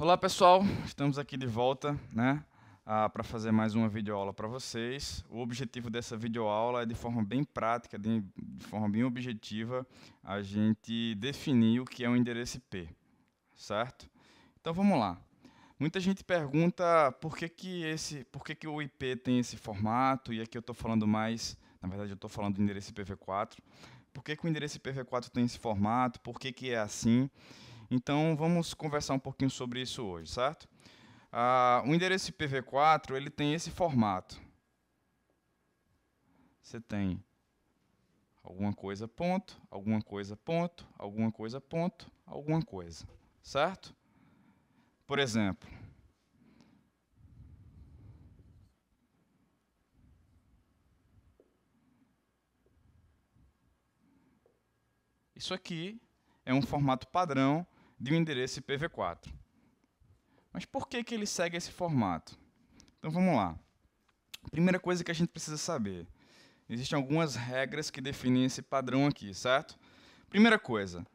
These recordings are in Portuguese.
Olá pessoal, estamos aqui de volta, né, para fazer mais uma videoaula para vocês. O objetivo dessa videoaula é, de forma bem prática, de forma bem objetiva, a gente definir o que é um endereço IP, certo? Então vamos lá. Muita gente pergunta por que o IP tem esse formato, e aqui eu estou falando mais, na verdade eu estou falando do endereço IPv4. Por que o endereço IPv4 tem esse formato, por que é assim? Então, vamos conversar um pouquinho sobre isso hoje, certo? O endereço IPv4 ele tem esse formato. Você tem alguma coisa, ponto, alguma coisa, ponto, alguma coisa, ponto, alguma coisa, certo? Por exemplo, isso aqui é um formato padrão de um endereço IPv4. Mas por que ele segue esse formato? Então, vamos lá. Primeira coisa que a gente precisa saber. Existem algumas regras que definem esse padrão aqui, certo? Primeira coisa,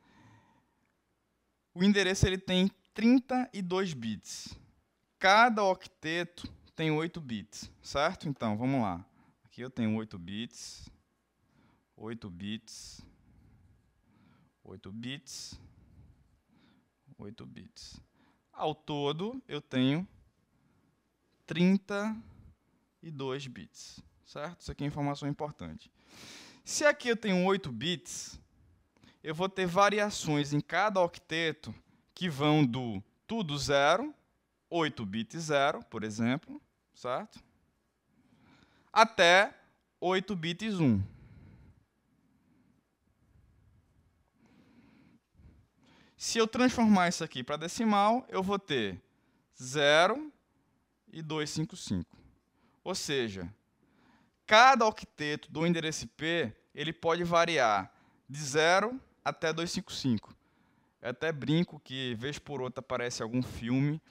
o endereço ele tem 32 bits. Cada octeto tem 8 bits, certo? Então, vamos lá. Aqui eu tenho 8 bits, 8 bits, 8 bits, 8 bits. Ao todo, eu tenho 32 bits, certo? Isso aqui é informação importante. Se aqui eu tenho 8 bits, eu vou ter variações em cada octeto que vão do tudo 0, 8 bits 0, por exemplo, certo? Até 8 bits 1. Se eu transformar isso aqui para decimal, eu vou ter 0 e 255. Ou seja, cada octeto do endereço IP ele pode variar de 0 até 255. Eu até brinco que, vez por outra, aparece algum filme,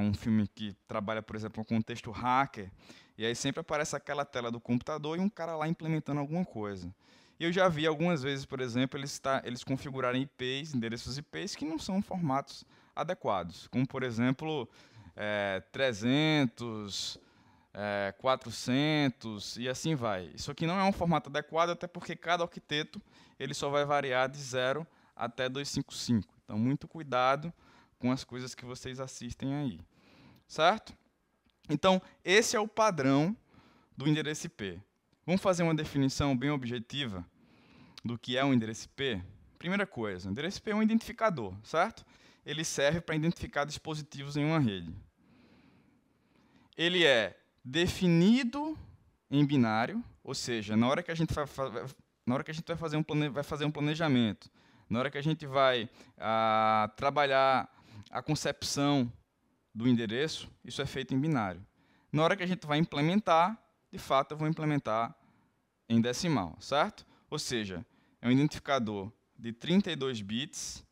um filme que trabalha, por exemplo, com contexto hacker, e aí sempre aparece aquela tela do computador e um cara lá implementando alguma coisa. E eu já vi algumas vezes, por exemplo, eles configurarem IPs, endereços IPs, que não são formatos adequados, como, por exemplo, 300, 400 e assim vai. Isso aqui não é um formato adequado, até porque cada octeto ele só vai variar de 0 até 255. Então, muito cuidado com as coisas que vocês assistem aí, certo? Então, esse é o padrão do endereço IP. Vamos fazer uma definição bem objetiva do que é um endereço IP? Primeira coisa, o endereço IP é um identificador, certo? Ele serve para identificar dispositivos em uma rede. Ele é definido em binário, ou seja, na hora que a gente vai fazer um planejamento, na hora que a gente vai trabalhar a concepção do endereço, isso é feito em binário. Na hora que a gente vai implementar, de fato, eu vou implementar em decimal, certo? Ou seja, é um identificador de 32 bits,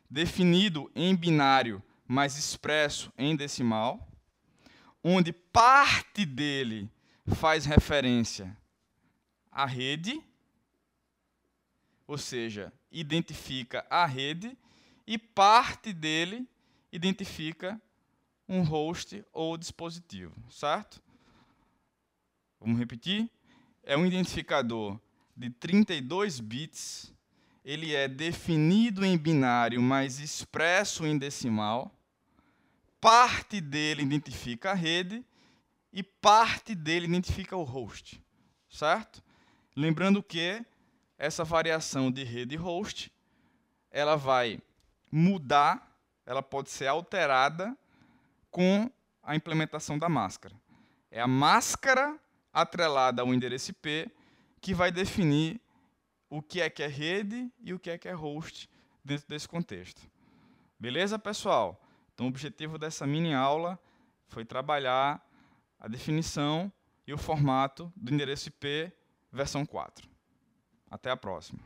definido em binário, mas expresso em decimal, onde parte dele faz referência à rede, ou seja, identifica a rede, e parte dele identifica um host ou dispositivo, certo? Vamos repetir? É um identificador de 32 bits, ele é definido em binário, mas expresso em decimal, parte dele identifica a rede e parte dele identifica o host, certo? Lembrando que essa variação de rede e host, ela vai mudar, ela pode ser alterada com a implementação da máscara. É a máscara atrelada ao endereço IP que vai definir o que é rede e o que é host dentro desse contexto. Beleza, pessoal? Então, o objetivo dessa mini aula foi trabalhar a definição e o formato do endereço IP versão 4. Até a próxima.